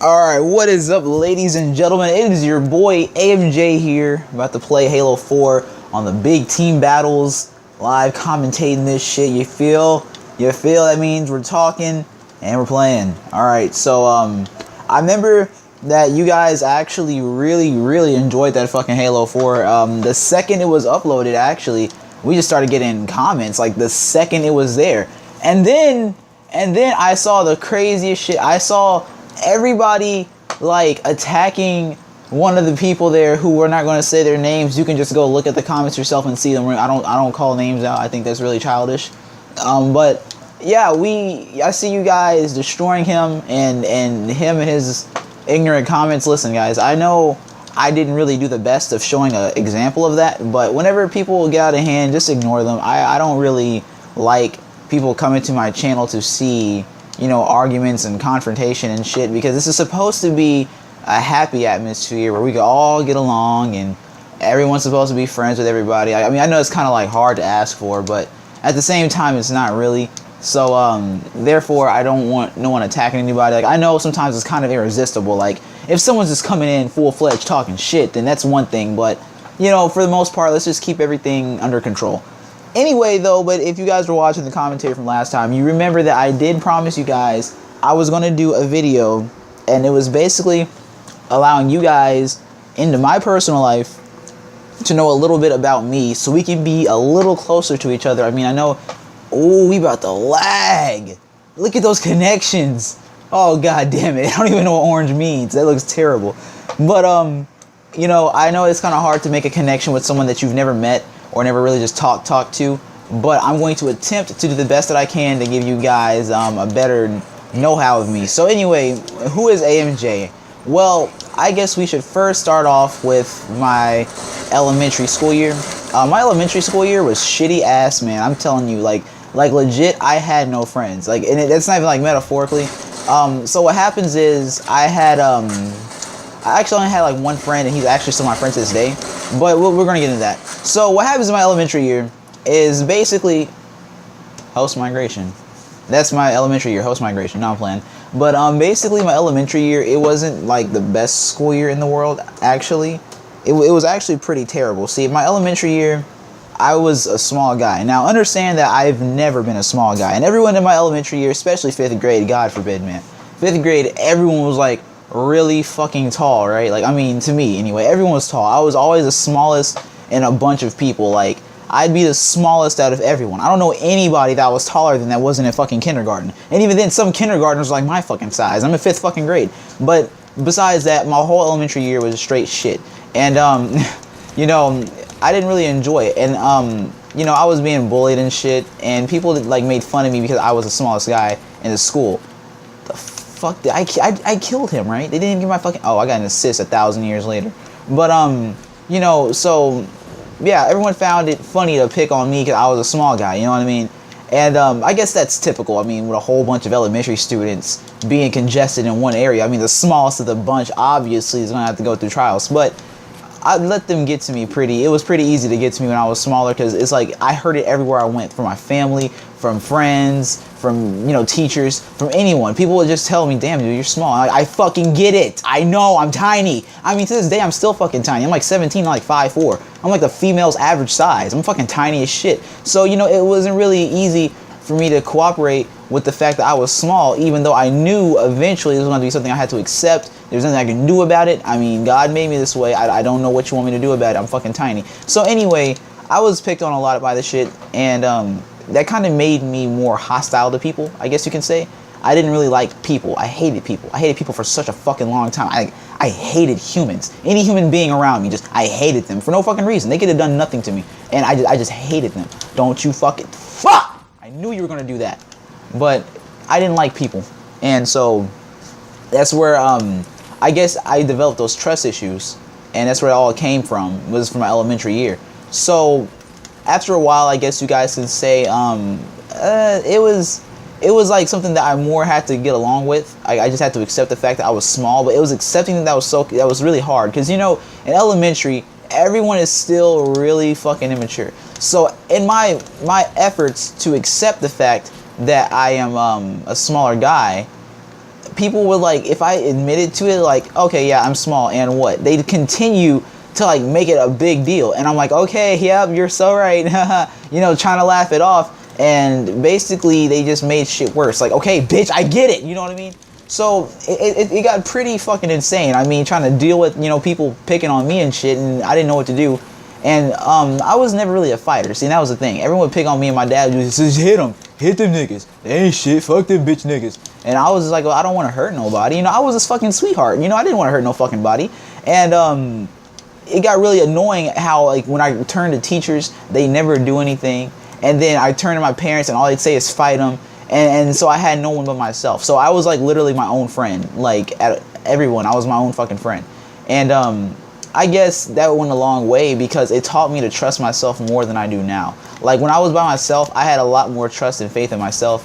Alright, what is up, ladies and gentlemen? It is your boy AMJ here, about to play Halo 4 on the big team battles, live commentating this shit. You feel? That means we're talking and we're playing. Alright, so I remember that you guys actually really enjoyed that fucking Halo 4. The second it was uploaded, actually, we just started getting comments like the second it was there. And then I saw the craziest shit. I saw everybody like attacking one of the people there who we're not going to say their names. You can just go look at the comments yourself and see them. I don't call names out. I think that's really childish. But yeah, I see you guys destroying him and him and his ignorant comments. Listen, guys, I know I didn't really do the best of showing an example of that, but whenever people get out of hand, just ignore them. I don't really like people coming to my channel to see, you know, arguments and confrontation and shit, because this is supposed to be a happy atmosphere where we can all get along and everyone's supposed to be friends with everybody. I mean, I know it's kind of like hard to ask for, but at the same time, it's not really. So, therefore, I don't want no one attacking anybody. Like, I know sometimes it's kind of irresistible. Like, if someone's just coming in full-fledged talking shit, then that's one thing. But, you know, for the most part, let's just keep everything under control. Anyway, though, but if you guys were watching the commentary from last time, you remember that I did promise you guys I was going to do a video, and it was basically allowing you guys into my personal life to know a little bit about me so we can be a little closer to each other. I mean, I know, oh, we about to lag. Look at those connections. Oh, god damn it. I don't even know what orange means. That looks terrible. But, you know, I know it's kind of hard to make a connection with someone that you've never met or never really just talk to, but I'm going to attempt to do the best that I can to give you guys a better know-how of me. So anyway, who is AMJ? Well, I guess we should first start off with my elementary school year. My elementary school year was shitty ass, man. I'm telling you, like legit, I had no friends. Like, and that's not even like metaphorically. So what happens is I actually only had like one friend, and he's actually still my friend to this day. But we're gonna get into that. So what happens in my elementary year is basically host migration. That's my elementary year, host migration. No, I'm playing. But basically my elementary year, it wasn't like the best school year in the world. Actually, it was actually pretty terrible. See, my elementary year, I was a small guy. Now understand that I've never been a small guy, and everyone in my elementary year, especially 5th grade, God forbid, man, 5th grade, everyone was like really fucking tall, right? Like, I mean, to me anyway, everyone was tall. I was always the smallest in a bunch of people. Like, I'd be the smallest out of everyone. I don't know anybody that was taller than that wasn't in fucking kindergarten. And even then, some kindergartners were like my fucking size. I'm in 5th fucking grade. But besides that, my whole elementary year was straight shit. And you know, I didn't really enjoy it. And you know, I was being bullied and shit, and people like made fun of me because I was the smallest guy in the school. Fuck, I killed him, right? They didn't even give my fucking, oh, I got an assist 1,000 years later. But you know, so yeah, everyone found it funny to pick on me because I was a small guy, you know what I mean? And I guess that's typical. I mean, with a whole bunch of elementary students being congested in one area, I mean, the smallest of the bunch obviously is gonna have to go through trials. But I let them get to me it was pretty easy to get to me when I was smaller, because it's like I heard it everywhere I went, from my family, from friends, from, you know, teachers, from anyone. People would just tell me, damn, dude, you're small. I fucking get it. I know, I'm tiny. I mean, to this day, I'm still fucking tiny. I'm like 17, I'm like 5'4". I'm like the female's average size. I'm fucking tiny as shit. So, you know, it wasn't really easy for me to cooperate with the fact that I was small, even though I knew eventually this was going to be something I had to accept. There's nothing I can do about it. I mean, God made me this way. I don't know what you want me to do about it. I'm fucking tiny. So anyway, I was picked on a lot by this shit, and that kind of made me more hostile to people, I guess you can say. I didn't really like people. I hated people. I hated people for such a fucking long time. I hated humans. Any human being around me, I hated them for no fucking reason. They could have done nothing to me, and I just hated them. Don't you fucking fuck! I knew you were gonna do that. But I didn't like people, and so that's where I guess I developed those trust issues, and that's where it all came from, was from my elementary year. So after a while, I guess you guys could say it was like something that I more had to get along with. I just had to accept the fact that I was small, but it was accepting that was really hard, because, you know, in elementary, everyone is still really fucking immature. So in my efforts to accept the fact that I am a smaller guy, people would like, if I admitted to it, like, okay, yeah, I'm small, and what? They'd continue to like make it a big deal, and I'm like, okay, yep, you're so right, you know, trying to laugh it off, and basically they just made shit worse. Like, okay, bitch, I get it, you know what I mean? So it got pretty fucking insane. I mean, trying to deal with, you know, people picking on me and shit, and I didn't know what to do. And I was never really a fighter. See, that was the thing. Everyone would pick on me, and my dad would just hit them niggas. They ain't shit. Fuck them bitch niggas. And I was just like, well, I don't want to hurt nobody. You know, I was this fucking sweetheart. You know, I didn't want to hurt no fucking body. And it got really annoying how, like, when I turned to teachers, they never do anything. And then I turned to my parents, and all they'd say is fight them. And so I had no one but myself. So I was like literally my own friend. Like, at everyone, I was my own fucking friend. And I guess that went a long way because it taught me to trust myself more than I do now. Like, when I was by myself, I had a lot more trust and faith in myself.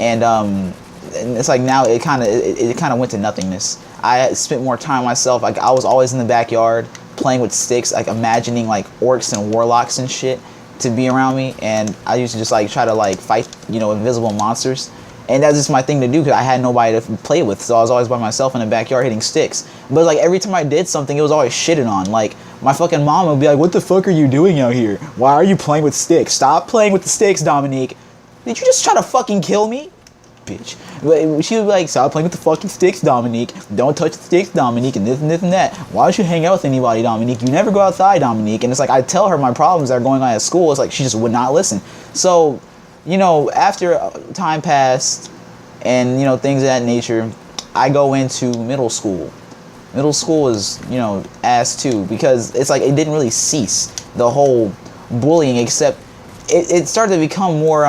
And it's like now it kind of went to nothingness. I spent more time myself. Like, I was always in the backyard playing with sticks, like imagining like orcs and warlocks and shit to be around me. And I used to just like try to like fight, you know, invisible monsters. And that's just my thing to do because I had nobody to play with. So I was always by myself in the backyard hitting sticks. But like every time I did something, it was always shitted on. Like, my fucking mom would be like, what the fuck are you doing out here? Why are you playing with sticks? Stop playing with the sticks, Dominique. Did you just try to fucking kill me? Bitch. She would be like, stop playing with the fucking sticks, Dominique. Don't touch the sticks, Dominique, and this and this and that. Why don't you hang out with anybody, Dominique? You never go outside, Dominique. And it's like, I tell her my problems that are going on at school. It's like, she just would not listen. So, you know, after time passed and, you know, things of that nature, I go into middle school. Middle school is, you know, ass too, because it's like it didn't really cease, the whole bullying, except it started to become more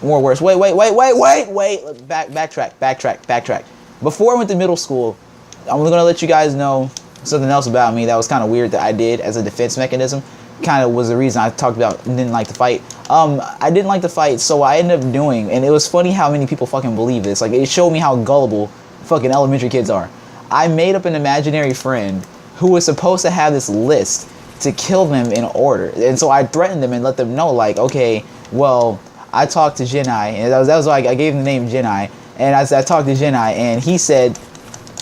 worse. Backtrack. Before I went to middle school, I'm gonna let you guys know something else about me that was kind of weird that I did as a defense mechanism. Kind of was the reason I talked about didn't like to fight. I didn't like to fight, so what I ended up doing, and it was funny how many people fucking believe this. Like, it showed me how gullible fucking elementary kids are. I made up an imaginary friend who was supposed to have this list to kill them in order, and so I threatened them and let them know, like, okay, well, I talked to Jedi, and that was like I gave him the name Jedi, and I talked to Jedi, and he said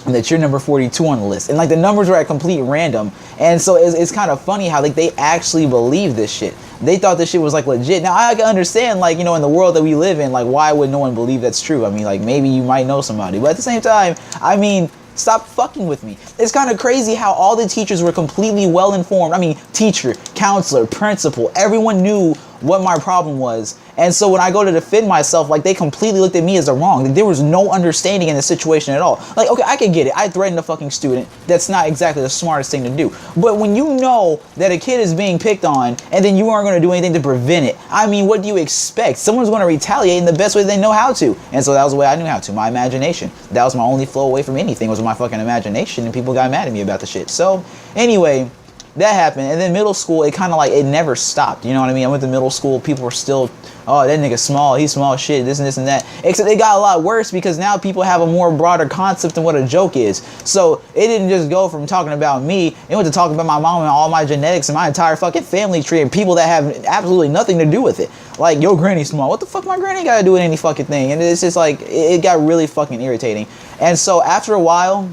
that you're number 42 on the list, and like the numbers were at complete random. And so it's kind of funny how like they actually believe this shit. They thought this shit was like legit. Now I can understand, like, you know, in the world that we live in, like, why would no one believe that's true? I mean, like, maybe you might know somebody, but at the same time, I mean, stop fucking with me. It's kind of crazy how all the teachers were completely well informed. I mean, teacher, counselor, principal, everyone knew what my problem was. And so when I go to defend myself, like, they completely looked at me as a wrong. Like, there was no understanding in the situation at all. Like, okay, I can get it. I threatened a fucking student. That's not exactly the smartest thing to do. But when you know that a kid is being picked on and then you aren't going to do anything to prevent it, I mean, what do you expect? Someone's going to retaliate in the best way they know how to. And so that was the way I knew how to. My imagination. That was my only flow away from anything, was my fucking imagination, and people got mad at me about the shit. So anyway, that happened. And then middle school, it kind of like, it never stopped. You know what I mean? I went to middle school, people were still, oh, that nigga small, he's small shit, this and this and that. Except it got a lot worse because now people have a more broader concept than what a joke is. So it didn't just go from talking about me, it went to talking about my mom and all my genetics and my entire fucking family tree and people that have absolutely nothing to do with it. Like, yo, granny small. What the fuck my granny gotta do with any fucking thing? And it's just like, it got really fucking irritating. And so after a while,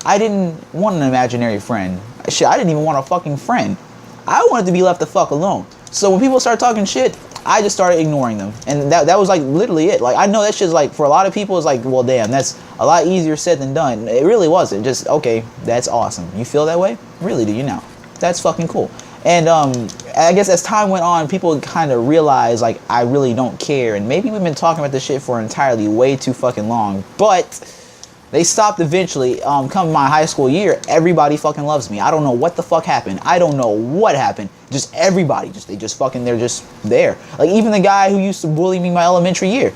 I didn't want an imaginary friend. Shit, I didn't even want a fucking friend. I wanted to be left the fuck alone. So when people start talking shit, I just started ignoring them. And that was like literally it. Like, I know that shit's like, for a lot of people, it's like, well, damn, that's a lot easier said than done. It really wasn't. Just, okay, that's awesome. You feel that way? Really, do you now? That's fucking cool. And I guess as time went on, people kind of realized, like, I really don't care. And maybe we've been talking about this shit for entirely way too fucking long. But they stopped eventually. Come my high school year, everybody fucking loves me. I don't know what the fuck happened. I don't know what happened. Just everybody, they're just there. Like, even the guy who used to bully me my elementary year,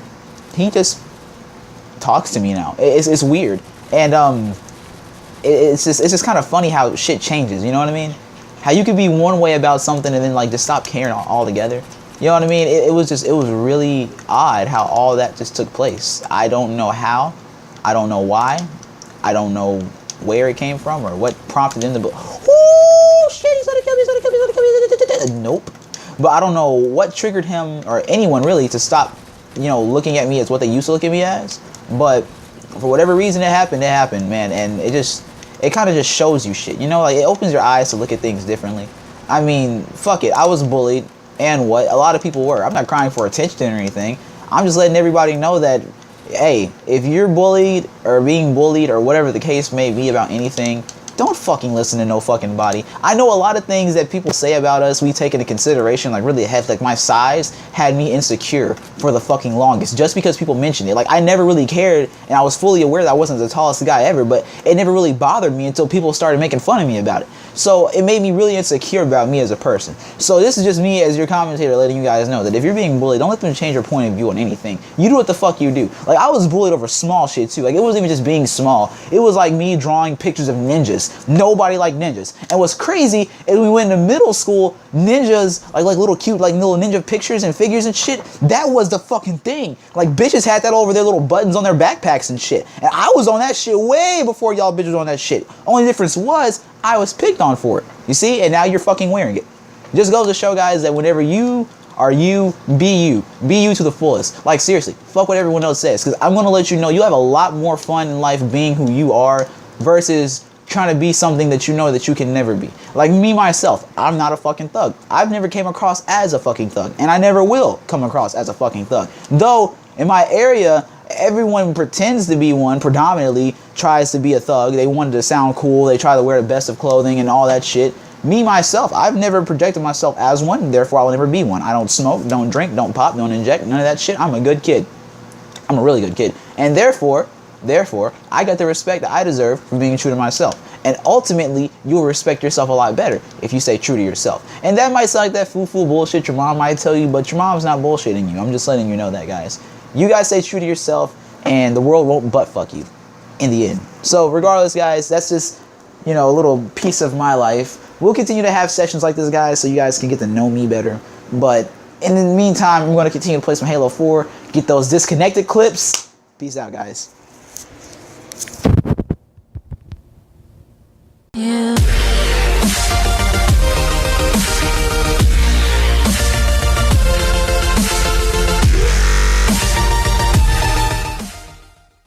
he just talks to me now. It's weird. And it's just kind of funny how shit changes. You know what I mean? How you could be one way about something and then like just stop caring altogether. You know what I mean? It was really odd how all that just took place. I don't know how. I don't know why. I don't know where it came from or what prompted him to go, oh shit, he's gonna kill me, he's gonna kill me, he's gonna kill me. Nope. But I don't know what triggered him or anyone really to stop, you know, looking at me as what they used to look at me as. But For whatever reason it happened, man. And it kind of just shows you shit. You know, like, it opens your eyes to look at things differently. I mean, fuck it. I was bullied, and what? A lot of people were. I'm not crying for attention or anything. I'm just letting everybody know that, hey, if you're bullied or being bullied or whatever the case may be about anything, don't fucking listen to no fucking body. I know a lot of things that people say about us we take into consideration, like really heavy. Like, my size had me insecure for the fucking longest, just because people mentioned it. Like, I never really cared, and I was fully aware that I wasn't the tallest guy ever, but it never really bothered me until people started making fun of me about it. So it made me really insecure about me as a person. So this is just me as your commentator letting you guys know that if you're being bullied, don't let them change your point of view on anything. You do what the fuck you do. Like, I was bullied over small shit too. Like, it wasn't even just being small. It was like me drawing pictures of ninjas. Nobody liked ninjas. And what's crazy is we went into middle school, ninjas, like little cute, like little ninja pictures and figures and shit. That was the fucking thing. Like, bitches had that over their little buttons on their backpacks and shit. And I was on that shit way before y'all bitches on that shit. Only difference was I was picked on for it. You see? And now you're fucking wearing it. Just goes to show, guys, that whenever you are you, be you. Be you to the fullest. Like, seriously, fuck what everyone else says. Because I'm going to let you know you have a lot more fun in life being who you are versus trying to be something that you know that you can never be. Like me, myself, I'm not a fucking thug. I've never came across as a fucking thug. And I never will come across as a fucking thug. Though, in my area, everyone pretends to be one, predominantly tries to be a thug. They wanted to sound cool. They try to wear the best of clothing and all that shit. Me, myself, I've never projected myself as one, therefore I will never be one. I don't smoke, don't drink, don't pop, don't inject, none of that shit. I'm a good kid. I'm a really good kid. And therefore, I got the respect that I deserve for being true to myself. And ultimately, you'll respect yourself a lot better if you stay true to yourself. And that might sound like that foo-foo bullshit your mom might tell you, but your mom's not bullshitting you. I'm just letting you know that, guys. You guys stay true to yourself, and the world won't butt fuck you in the end. So regardless, guys, that's just, you know, a little piece of my life. We'll continue to have sessions like this, guys, so you guys can get to know me better. But in the meantime, I'm going to continue to play some Halo 4, get those disconnected clips. Peace out, guys.